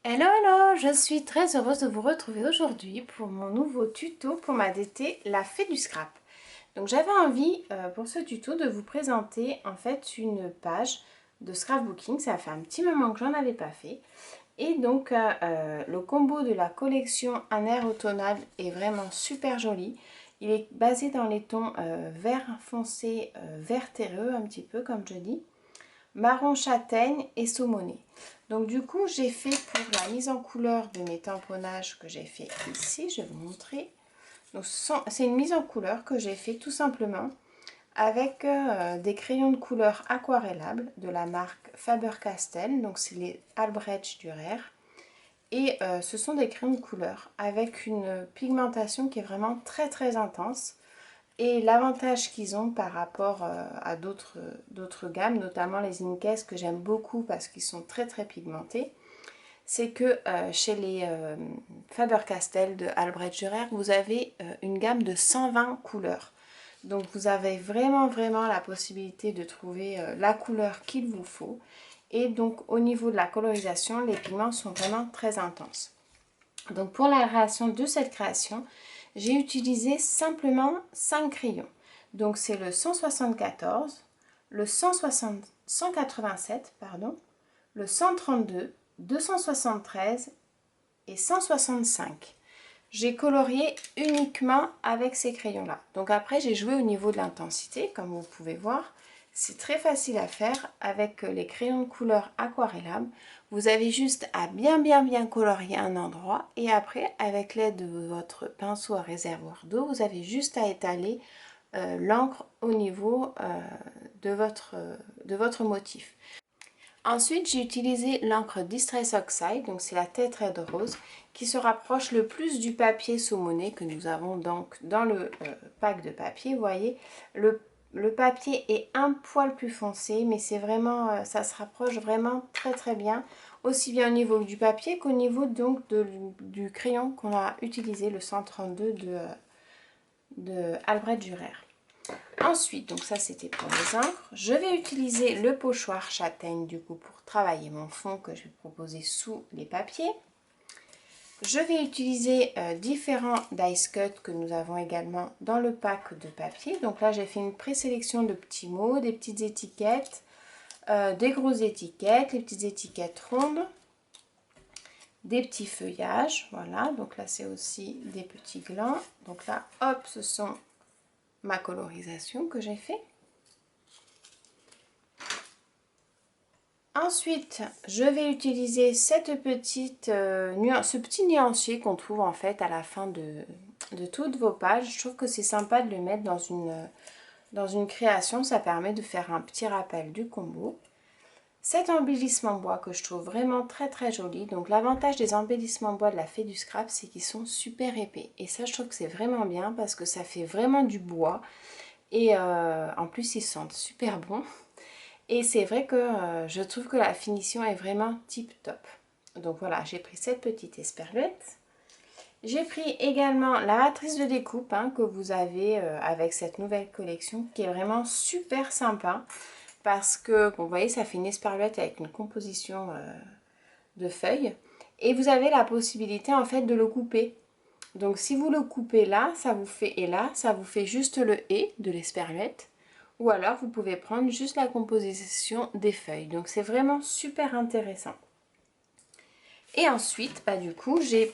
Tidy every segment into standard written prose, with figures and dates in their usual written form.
Hello, hello, je suis très heureuse de vous retrouver aujourd'hui pour mon nouveau tuto pour m'adapter la fée du scrap. Donc j'avais envie pour ce tuto de vous présenter en fait une page de scrapbooking. Ça fait un petit moment que j'en avais pas fait. Et donc le combo de la collection Un air automnal est vraiment super joli. Il est basé dans les tons vert foncé, vert terreux un petit peu comme je dis, marron châtaigne et saumoné. Donc du coup j'ai fait pour la mise en couleur de mes tamponnages que j'ai fait ici, je vais vous montrer. Donc c'est une mise en couleur que j'ai fait tout simplement avec des crayons de couleur aquarellables de la marque Faber-Castell, donc c'est les Albrecht Dürer. Et ce sont des crayons de couleur avec une pigmentation qui est vraiment très intense. Et l'avantage qu'ils ont par rapport à d'autres gammes, notamment les Inkes que j'aime beaucoup parce qu'ils sont très pigmentés, c'est que chez les Faber-Castell de Albrecht Dürer, vous avez une gamme de 120 couleurs. Donc vous avez vraiment la possibilité de trouver la couleur qu'il vous faut. Et donc au niveau de la colorisation, les pigments sont vraiment très intenses. Donc pour la création de cette création, j'ai utilisé simplement 5 crayons. Donc c'est le 174, le 187, pardon, le 132, 273 et 165. J'ai colorié uniquement avec ces crayons-là. Donc après, j'ai joué au niveau de l'intensité, comme vous pouvez voir. C'est très facile à faire avec les crayons de couleur aquarellables. Vous avez juste à bien colorier un endroit et après, avec l'aide de votre pinceau à réservoir d'eau, vous avez juste à étaler l'encre au niveau de votre motif. Ensuite, j'ai utilisé l'encre Distress Oxide, donc c'est la Tête Red Rose, qui se rapproche le plus du papier saumoné que nous avons donc dans le pack de papier. Vous voyez, le papier est un poil plus foncé, mais c'est vraiment, ça se rapproche vraiment très bien, aussi bien au niveau du papier qu'au niveau donc du crayon qu'on a utilisé, le 132 de Albrecht Dürer. Ensuite, donc ça c'était pour les encres, je vais utiliser le pochoir châtaigne du coup pour travailler mon fond que je vais proposer sous les papiers. Je vais utiliser différents dice cut que nous avons également dans le pack de papier. Donc là j'ai fait une présélection de petits mots, des petites étiquettes, des grosses étiquettes, les petites étiquettes rondes, des petits feuillages, voilà, donc là c'est aussi des petits glands. Donc là hop, ce sont ma colorisation que j'ai fait. Ensuite, je vais utiliser cette petite, ce petit nuancier qu'on trouve en fait à la fin de toutes vos pages. Je trouve que c'est sympa de le mettre dans une création, ça permet de faire un petit rappel du combo. Cet embellissement bois que je trouve vraiment très joli. Donc l'avantage des embellissements bois de la Fée du Scrap, c'est qu'ils sont super épais. Et ça, je trouve que c'est vraiment bien parce que ça fait vraiment du bois. Et en plus, ils sentent super bon. Et c'est vrai que je trouve que la finition est vraiment tip top. Donc voilà, j'ai pris cette petite esperluette. J'ai pris également la matrice de découpe que vous avez avec cette nouvelle collection qui est vraiment super sympa. Parce que, bon, vous voyez, ça fait une esperluette avec une composition de feuilles. Et vous avez la possibilité en fait de le couper. Donc si vous le coupez là, ça vous fait, et là, ça vous fait juste le « et » de l'esperluette. Ou alors vous pouvez prendre juste la composition des feuilles. Donc c'est vraiment super intéressant. Et ensuite, du coup, j'ai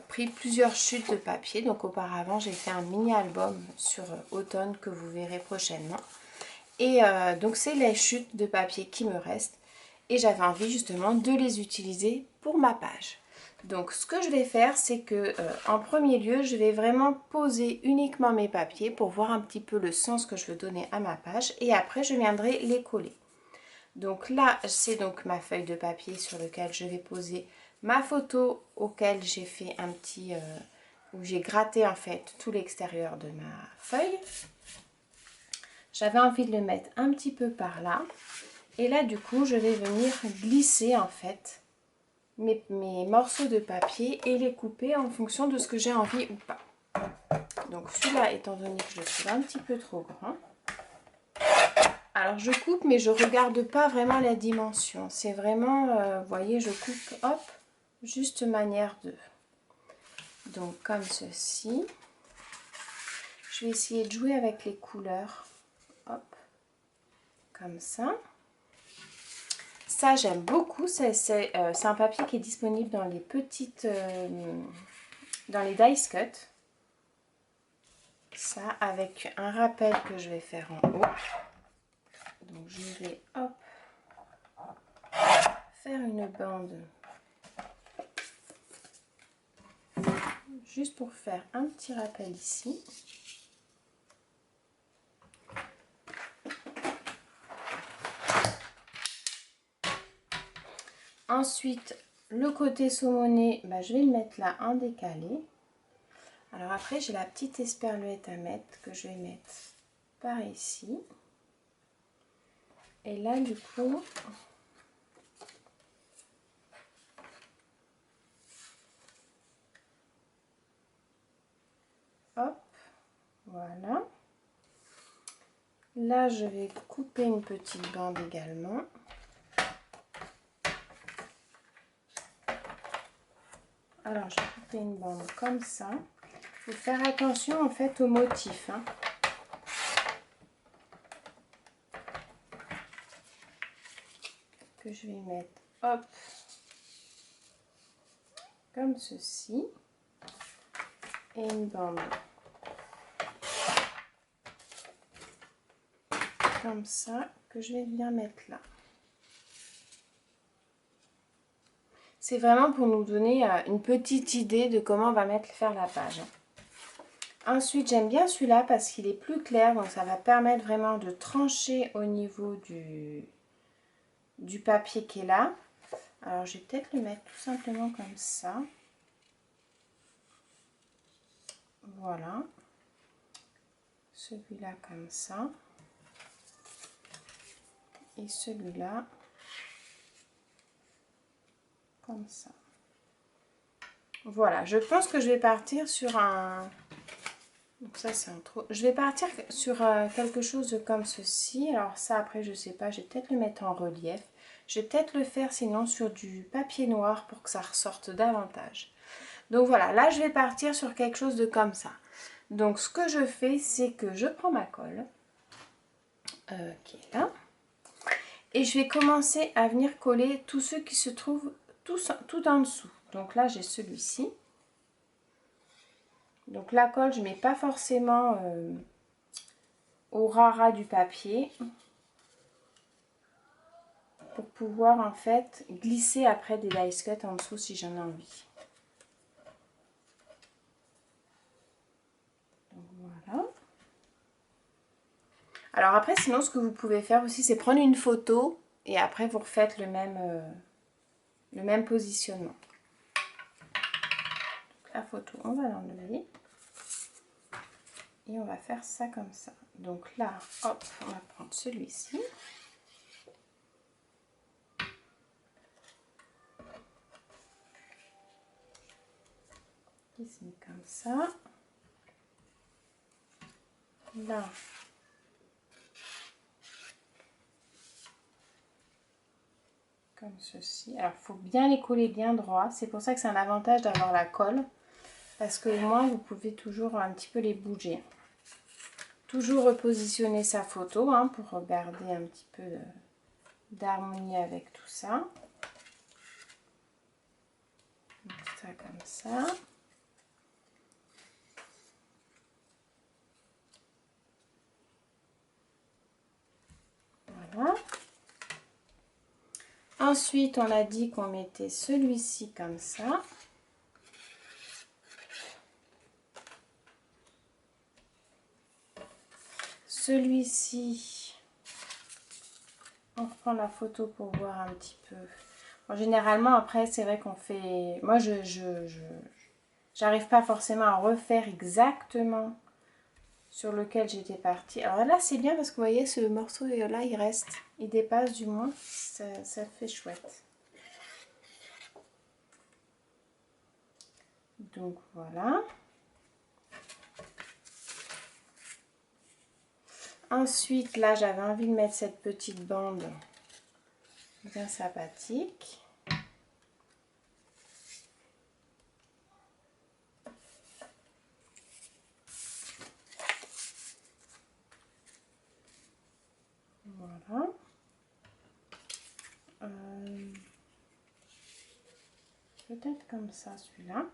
pris plusieurs chutes de papier. Donc auparavant, j'ai fait un mini album sur automne que vous verrez prochainement. Et donc c'est les chutes de papier qui me restent. Et j'avais envie justement de les utiliser pour ma page. Donc ce que je vais faire, c'est que en premier lieu, je vais vraiment poser uniquement mes papiers pour voir un petit peu le sens que je veux donner à ma page. Et après, je viendrai les coller. Donc là, c'est donc ma feuille de papier sur laquelle je vais poser ma photo auquel j'ai fait un petit... où j'ai gratté en fait tout l'extérieur de ma feuille. J'avais envie de le mettre un petit peu par là. Et là, du coup, je vais venir glisser en fait mes morceaux de papier et les couper en fonction de ce que j'ai envie ou pas. Donc celui-là, étant donné que je le trouve un petit peu trop grand, alors je coupe mais je regarde pas vraiment la dimension. C'est vraiment, vous voyez, je coupe, hop, juste manière de. Donc comme ceci. Je vais essayer de jouer avec les couleurs. Hop, comme ça. Ça j'aime beaucoup. C'est un papier qui est disponible dans les petites, dans les dice cut. Ça avec un rappel que je vais faire en haut. Donc je vais hop faire une bande juste pour faire un petit rappel ici. Ensuite le côté saumonné, bah, je vais le mettre là en décalé. Alors après j'ai la petite esperluette à mettre que je vais mettre par ici. Et là du coup hop, voilà. Là je vais couper une petite bande également. Alors j'ai coupé une bande comme ça. Il faut faire attention en fait au motif, hein. Que je vais mettre hop comme ceci et une bande comme ça que je vais bien mettre là. C'est vraiment pour nous donner une petite idée de comment on va faire la page. Ensuite j'aime bien celui-là parce qu'il est plus clair, donc ça va permettre vraiment de trancher au niveau du papier qui est là. Alors je vais peut-être le mettre tout simplement comme ça. Voilà. Celui-là comme ça. Et celui-là comme ça. Voilà, je pense que je vais partir sur un... Donc ça c'est un trou. Je vais partir sur quelque chose comme ceci. Alors ça après je sais pas, je vais peut-être le mettre en relief. Je vais peut-être le faire sinon sur du papier noir pour que ça ressorte davantage. Donc voilà, là je vais partir sur quelque chose de comme ça. Donc ce que je fais, c'est que je prends ma colle qui est là. Et je vais commencer à venir coller tous ceux qui se trouvent tout en dessous. Donc là j'ai celui-ci. Donc la colle, je ne mets pas forcément au ras du papier pour pouvoir en fait glisser après des dice cut en dessous si j'en ai envie. Donc voilà. Alors après sinon ce que vous pouvez faire aussi c'est prendre une photo et après vous refaites le même positionnement. Donc, la photo on va l'enlever. Et on va faire ça comme ça. Donc là, hop, on va prendre celui-ci. Qui se met comme ça. Là. Comme ceci. Alors, il faut bien les coller bien droit. C'est pour ça que c'est un avantage d'avoir la colle. Parce que au moins, vous pouvez toujours un petit peu les bouger. Toujours repositionner sa photo hein, pour garder un petit peu d'harmonie avec tout ça. Donc ça comme ça. Voilà. Ensuite, on a dit qu'on mettait celui-ci comme ça. Celui-ci, on reprend la photo pour voir un petit peu. Bon, généralement, après, c'est vrai qu'on fait... Moi, j'arrive pas forcément à refaire exactement sur lequel j'étais partie. Alors là, c'est bien parce que vous voyez, ce morceau-là, il reste. Il dépasse du moins. Ça fait chouette. Donc, voilà. Ensuite, là, j'avais envie de mettre cette petite bande bien sympathique. peut-être comme ça celui-là.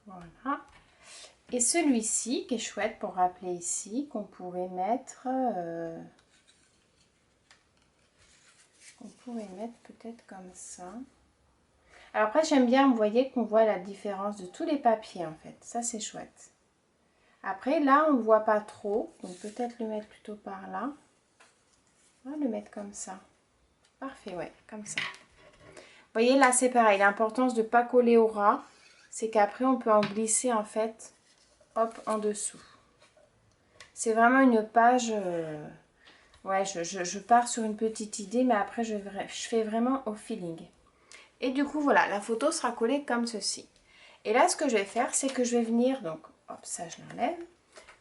Voilà. Et celui-ci qui est chouette pour rappeler ici, qu'on pourrait mettre peut-être comme ça. Alors après j'aime bien, vous voyez qu'on voit la différence de tous les papiers en fait, ça c'est chouette. Après là on ne voit pas trop, donc peut-être le mettre plutôt par là. On va le mettre comme ça. Parfait, ouais, comme ça. Vous voyez là c'est pareil, l'importance de ne pas coller au ras, c'est qu'après on peut en glisser en fait, hop, en dessous. C'est vraiment une page, ouais, je pars sur une petite idée, mais après je fais vraiment au feeling. Et du coup, voilà, la photo sera collée comme ceci. Et là, ce que je vais faire, c'est que je vais venir, donc, hop, ça je l'enlève.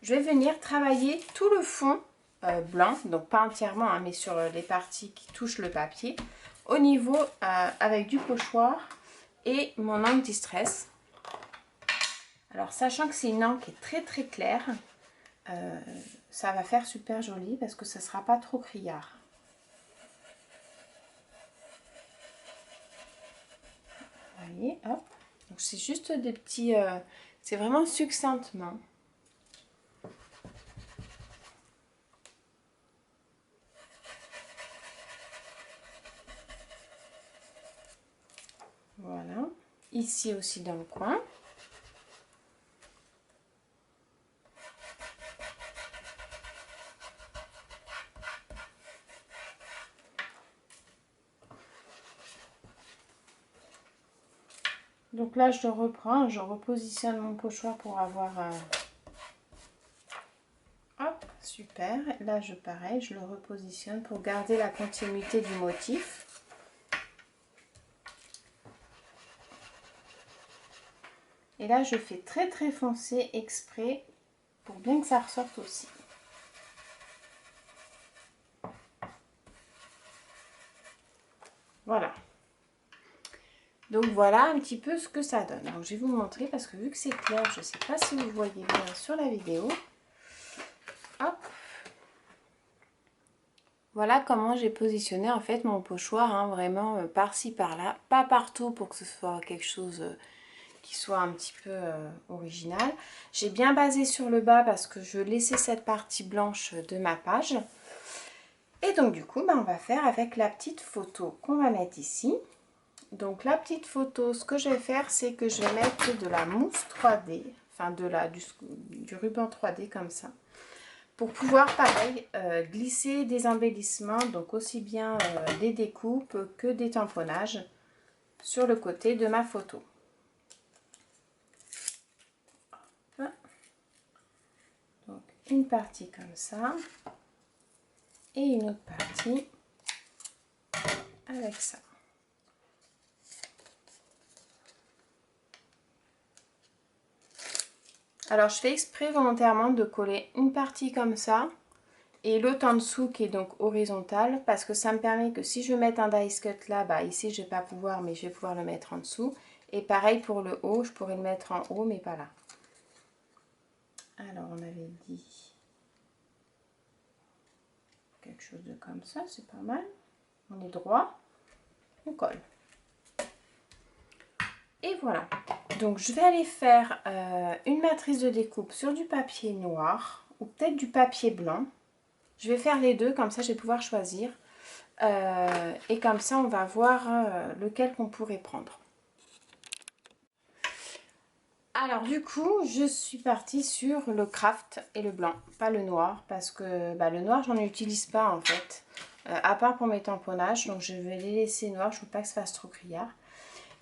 Je vais venir travailler tout le fond blanc, donc pas entièrement, hein, mais sur les parties qui touchent le papier, au niveau avec du pochoir et mon encre Distress. Alors, sachant que c'est une encre qui est très très claire, ça va faire super joli parce que ça ne sera pas trop criard. Vous voyez, hop. Donc c'est juste des petits... c'est vraiment succinctement. Voilà. Ici aussi dans le coin. Donc là, je reprends, je repositionne mon pochoir pour avoir... Hop, super. Là, pareil, je le repositionne pour garder la continuité du motif. Et là, je fais très très foncé exprès pour bien que ça ressorte aussi. Voilà. Donc voilà un petit peu ce que ça donne. Donc je vais vous montrer parce que vu que c'est clair, je ne sais pas si vous voyez bien sur la vidéo. Hop. Voilà comment j'ai positionné en fait mon pochoir, hein, vraiment par-ci par-là, pas partout pour que ce soit quelque chose qui soit un petit peu original. J'ai bien basé sur le bas parce que je laissais cette partie blanche de ma page. Et donc du coup, on va faire avec la petite photo qu'on va mettre ici. Donc la petite photo, ce que je vais faire, c'est que je vais mettre de la mousse 3D, enfin du ruban 3D comme ça, pour pouvoir pareil glisser des embellissements, donc aussi bien des découpes que des tamponnages sur le côté de ma photo. Donc une partie comme ça et une autre partie avec ça. Alors je fais exprès volontairement de coller une partie comme ça et l'autre en dessous qui est donc horizontale parce que ça me permet que si je mets un dice cut là, bah ici je vais pas pouvoir, mais je vais pouvoir le mettre en dessous. Et pareil pour le haut, je pourrais le mettre en haut mais pas là. Alors on avait dit quelque chose de comme ça, c'est pas mal. On est droit, on colle. Et voilà. Donc je vais aller faire une matrice de découpe sur du papier noir ou peut-être du papier blanc. Je vais faire les deux, comme ça je vais pouvoir choisir. Et comme ça on va voir lequel qu'on pourrait prendre. Alors du coup je suis partie sur le craft et le blanc, pas le noir, parce que le noir j'en utilise pas en fait, à part pour mes tamponnages, donc je vais les laisser noirs, je ne veux pas que ça fasse trop criard.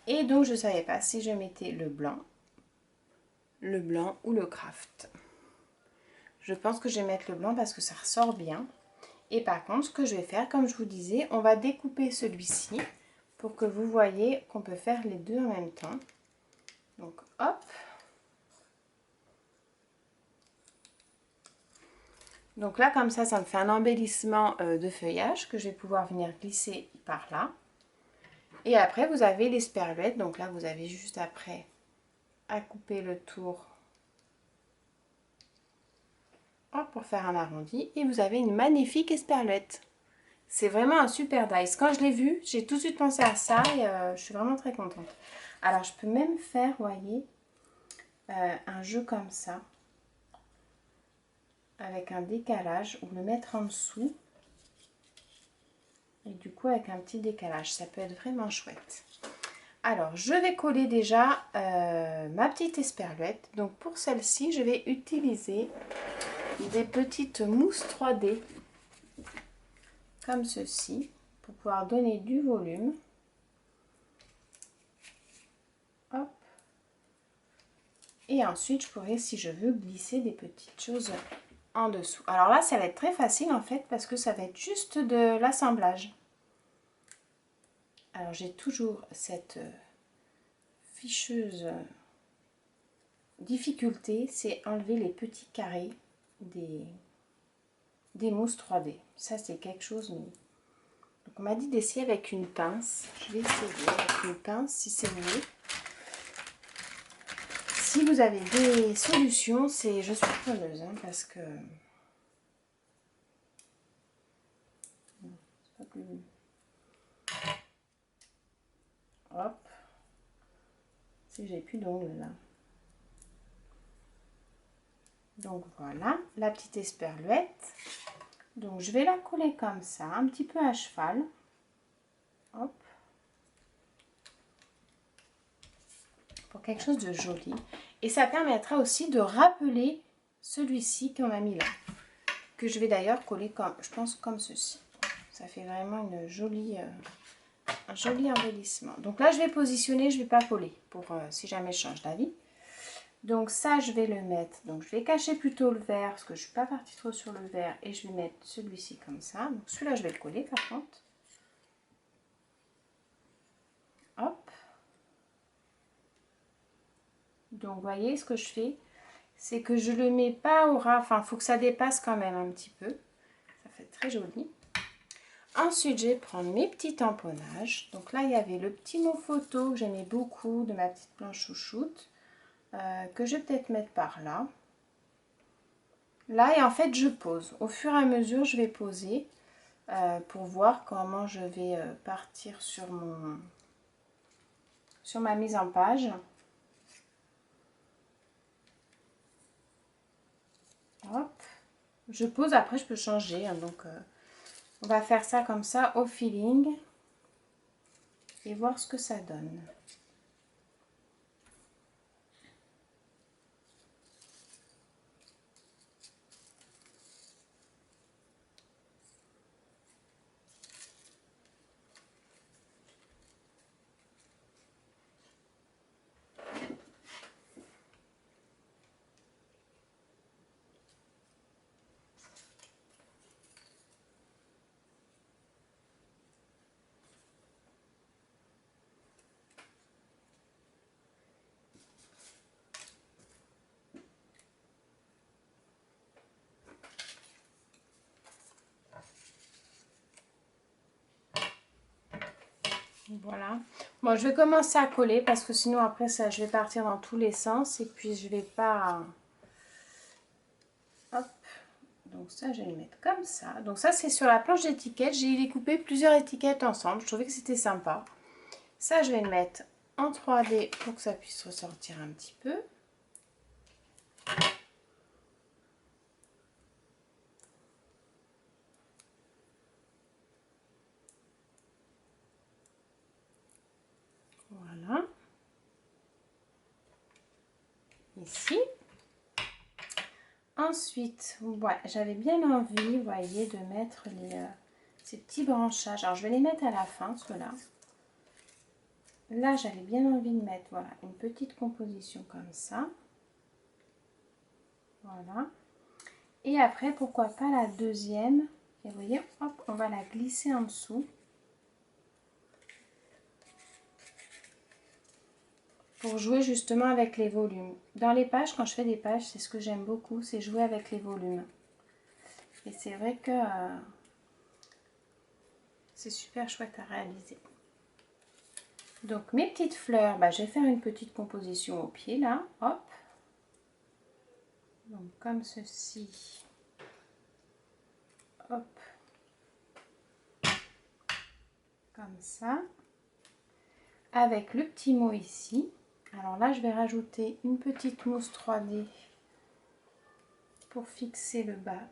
Et donc je ne savais pas si je mettais le blanc ou le craft. Je pense que je vais mettre le blanc parce que ça ressort bien. Et par contre, ce que je vais faire, comme je vous disais, on va découper celui-ci pour que vous voyez qu'on peut faire les deux en même temps. Donc hop. Donc là, comme ça me fait un embellissement de feuillage que je vais pouvoir venir glisser par là. Et après, vous avez les sperluettes. Donc là, vous avez juste après à couper le tour hop, pour faire un arrondi. Et vous avez une magnifique esperluette. C'est vraiment un super dice. Quand je l'ai vu, j'ai tout de suite pensé à ça et je suis vraiment très contente. Alors, je peux même faire, vous voyez, un jeu comme ça, avec un décalage, ou le mettre en dessous. Et du coup, avec un petit décalage, ça peut être vraiment chouette. Alors, je vais coller déjà ma petite esperluette. Donc, pour celle-ci, je vais utiliser des petites mousses 3D, comme ceci, pour pouvoir donner du volume. Hop. Et ensuite, je pourrais, si je veux, glisser des petites choses en dessous. Alors là, ça va être très facile en fait, parce que ça va être juste de l'assemblage. Alors, j'ai toujours cette ficheuse difficulté, c'est enlever les petits carrés des mousses 3D. Ça, c'est quelque chose. Donc, on m'a dit d'essayer avec une pince. Je vais essayer avec une pince si c'est mieux. Si vous avez des solutions, je suis preneuse, hein, parce que c'est pas plus. Hop. Si j'ai plus d'ongles là. Donc voilà, la petite esperluette. Donc je vais la coller comme ça, un petit peu à cheval. Hop. Pour quelque chose de joli. Et ça permettra aussi de rappeler celui-ci qu'on a mis là. Que je vais d'ailleurs coller comme, je pense, comme ceci. Ça fait vraiment une jolie, un joli embellissement. Donc là, je vais positionner, je ne vais pas coller pour si jamais je change d'avis. Donc ça, je vais le mettre. Donc je vais cacher plutôt le vert parce que je ne suis pas partie trop sur le vert. Et je vais mettre celui-ci comme ça. Donc celui-là, je vais le coller par contre. Hop. Donc vous voyez ce que je fais, c'est que je le mets pas au ras. Enfin, il faut que ça dépasse quand même un petit peu. Ça fait très joli. Ensuite, je vais prendre mes petits tamponnages. Donc là, il y avait le petit mot photo que j'aimais beaucoup de ma petite planche chouchoute. Que je vais peut-être mettre par là. Là, et en fait, je pose. Au fur et à mesure, je vais poser pour voir comment je vais partir sur ma mise en page. Hop. Je pose, après je peux changer. Hein, donc, on va faire ça comme ça au feeling et voir ce que ça donne. Voilà. Bon, je vais commencer à coller parce que sinon après ça, je vais partir dans tous les sens et puis je vais pas. Hop. Donc ça, je vais le mettre comme ça. Donc ça, c'est sur la planche d'étiquette. J'ai découpé plusieurs étiquettes ensemble. Je trouvais que c'était sympa. Ça, je vais le mettre en 3D pour que ça puisse ressortir un petit peu. Voilà. Ici. Ensuite, ouais, j'avais bien envie, vous voyez, de mettre ces petits branchages. Alors, je vais les mettre à la fin, ceux-là. Là, j'avais bien envie de mettre, voilà, une petite composition comme ça. Voilà. Et après, pourquoi pas la deuxième. Et vous voyez, hop, on va la glisser en dessous. Pour jouer justement avec les volumes. Dans les pages, quand je fais des pages, c'est ce que j'aime beaucoup, c'est jouer avec les volumes. Et c'est vrai que c'est super chouette à réaliser. Donc mes petites fleurs, bah, je vais faire une petite composition au pied là, hop. Donc comme ceci. comme ça, avec le petit mot ici. Alors là, je vais rajouter une petite mousse 3D pour fixer le bas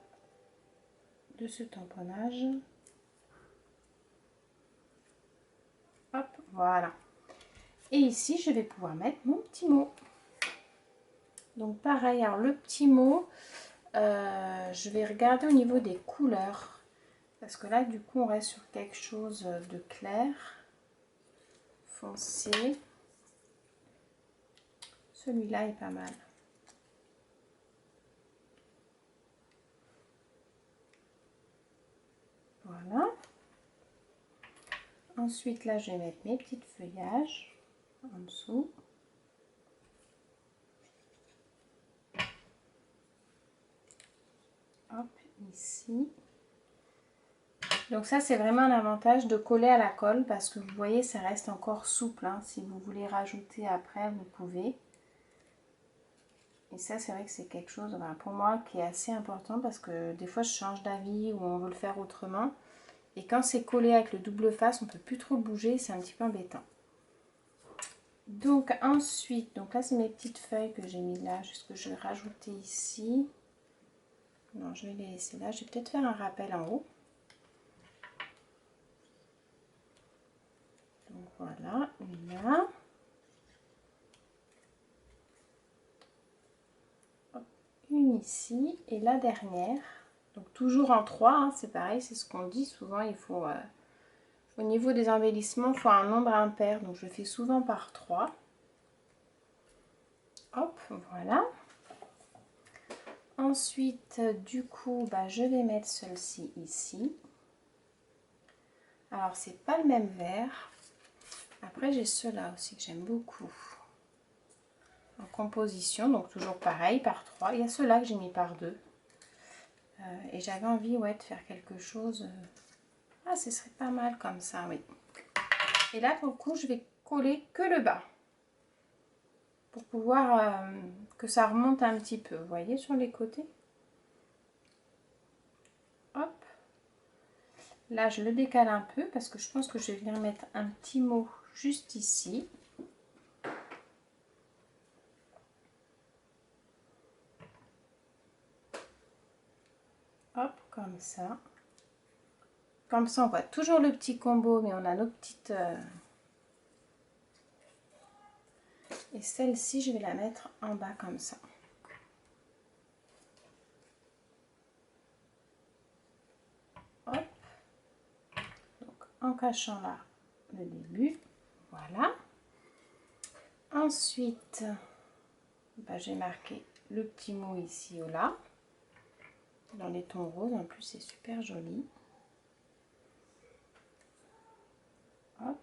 de ce tamponnage. Hop, voilà. Et ici, je vais pouvoir mettre mon petit mot. Donc pareil, alors le petit mot, je vais regarder au niveau des couleurs. Parce que là, du coup, on reste sur quelque chose de clair, foncé. Celui-là est pas mal. Voilà. Ensuite, là, je vais mettre mes petites feuillages en dessous. Hop, ici. Donc ça, c'est vraiment un avantage de coller à la colle parce que vous voyez, ça reste encore souple. Hein. Si vous voulez rajouter après, vous pouvez. Et ça, c'est vrai que c'est quelque chose, ben, pour moi, qui est assez important parce que des fois, je change d'avis ou on veut le faire autrement. Et quand c'est collé avec le double face, on ne peut plus trop le bouger, c'est un petit peu embêtant. Donc ensuite, donc là, c'est mes petites feuilles que j'ai mis là, juste que je vais rajouter ici. Non, je vais les laisser là. Je vais peut-être faire un rappel en haut. Donc voilà, une là. Une ici et la dernière. Donc toujours en 3, hein, c'est pareil, c'est ce qu'on dit souvent. Il faut, au niveau des embellissements, il faut un nombre impair. Donc je fais souvent par 3. Hop, voilà. Ensuite, du coup, bah, je vais mettre celle-ci ici. Alors, c'est pas le même vert. Après, j'ai ceux-là aussi que j'aime beaucoup. En composition, donc toujours pareil, par 3. Il y a ceux-là que j'ai mis par 2. Et j'avais envie, ouais, de faire quelque chose. Ah, ce serait pas mal comme ça, oui. Et là, pour le coup, je vais coller que le bas. Pour pouvoir que ça remonte un petit peu. Vous voyez, sur les côtés. Hop. Là, je le décale un peu parce que je pense que je vais venir mettre un petit mot juste ici. Hop, comme ça. Comme ça, on voit toujours le petit combo, mais on a nos petites... Et celle-ci, je vais la mettre en bas comme ça. Hop. Donc, en cachant là le début. Voilà. Ensuite, bah, j'ai marqué le petit mot ici ou là. Dans les tons roses, en plus, c'est super joli. Hop.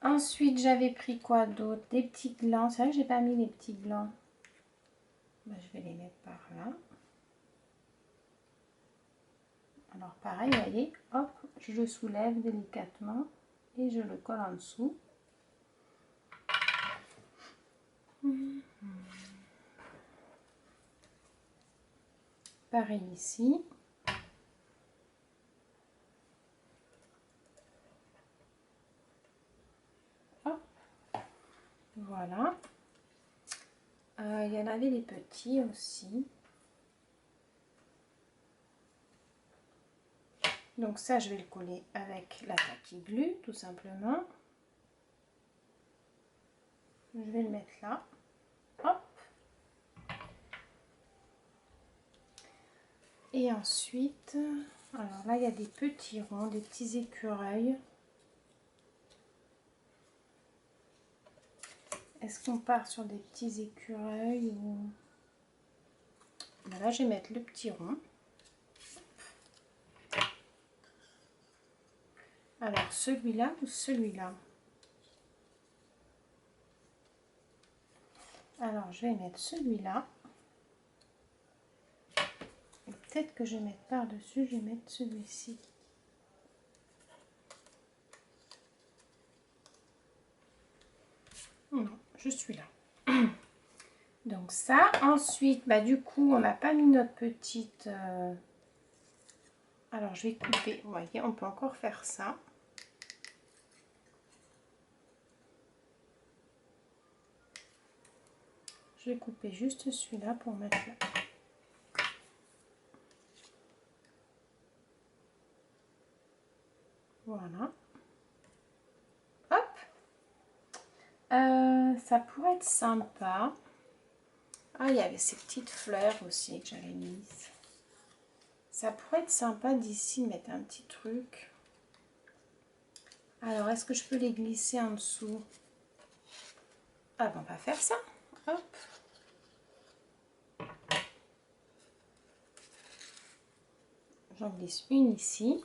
Ensuite, j'avais pris quoi d'autre? Des petits glands. C'est vrai que j'ai pas mis les petits glands. Ben, je vais les mettre par là. Alors pareil, vous voyez, hop, je le soulève délicatement et je le colle en dessous. Pareil ici. Hop. Voilà. Il y en avait les petits aussi. Donc ça, je vais le coller avec la tacky glue, tout simplement. Je vais le mettre là. Hop. Et ensuite, alors là, il y a des petits ronds, des petits écureuils. Est-ce qu'on part sur des petits écureuils ou... Là, je vais mettre le petit rond. Alors, celui-là ou celui-là? Alors, je vais mettre celui-là. Peut-être que je vais mettre par-dessus, je vais mettre celui-ci. Non, je suis là. Donc ça, ensuite, bah du coup, on n'a pas mis notre petite... Alors je vais couper, vous voyez, on peut encore faire ça. Je vais couper juste celui-là pour mettre là. Voilà. Hop. Ça pourrait être sympa. Ah, il y avait ces petites fleurs aussi que j'avais mises. Ça pourrait être sympa d'ici mettre un petit truc. Alors, est-ce que je peux les glisser en dessous? Ah ben, on va faire ça. Hop. J'en glisse une ici.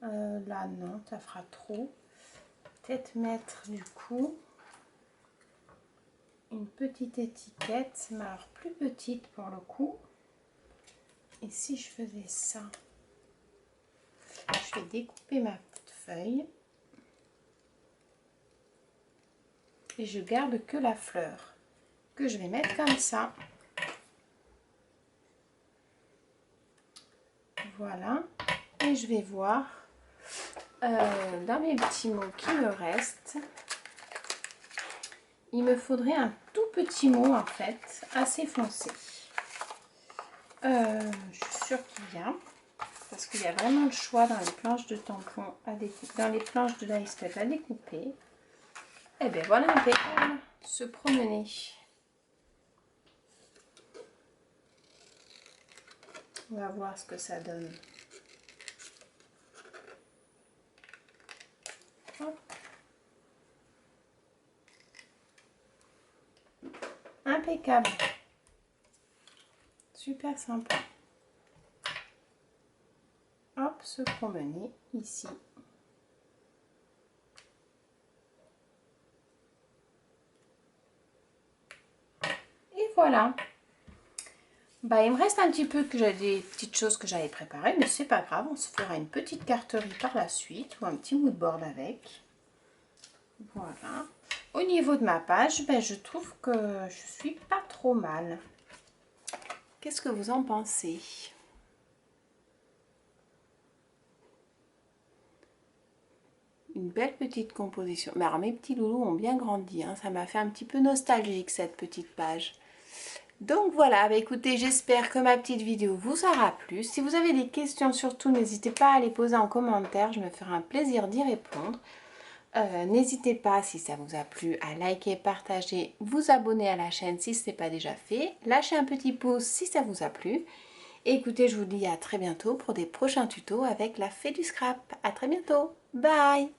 Là, non, ça fera trop. Peut-être mettre du coup une petite étiquette, mais alors plus petite pour le coup. Et si je faisais ça, je vais découper ma petite feuille et je garde que la fleur que je vais mettre comme ça. Voilà, et je vais voir dans mes petits mots qui me restent. Il me faudrait un tout petit mot en fait, assez foncé. Je suis sûre qu'il y a, parce qu'il y a vraiment le choix dans les planches de tampons à découper, dans les planches de Die Step à découper. Et bien voilà, impeccable, se promener. On va voir ce que ça donne. Hop. Impeccable. Super sympa. Hop, se promener ici. Et voilà. Bah, il me reste un petit peu que j'ai des petites choses que j'avais préparées, mais c'est pas grave, on se fera une petite carterie par la suite ou un petit mood board avec. Voilà. Au niveau de ma page, ben, je trouve que je suis pas trop mal. Qu'est-ce que vous en pensez? Une belle petite composition. Mais alors mes petits loulous ont bien grandi, hein. Ça m'a fait un petit peu nostalgique cette petite page. Donc voilà, bah écoutez, j'espère que ma petite vidéo vous aura plu. Si vous avez des questions surtout, n'hésitez pas à les poser en commentaire, je me ferai un plaisir d'y répondre. N'hésitez pas, si ça vous a plu, à liker, partager, vous abonner à la chaîne si ce n'est pas déjà fait. Lâchez un petit pouce si ça vous a plu. Et écoutez, je vous dis à très bientôt pour des prochains tutos avec la Fée du Scrap. À très bientôt, bye!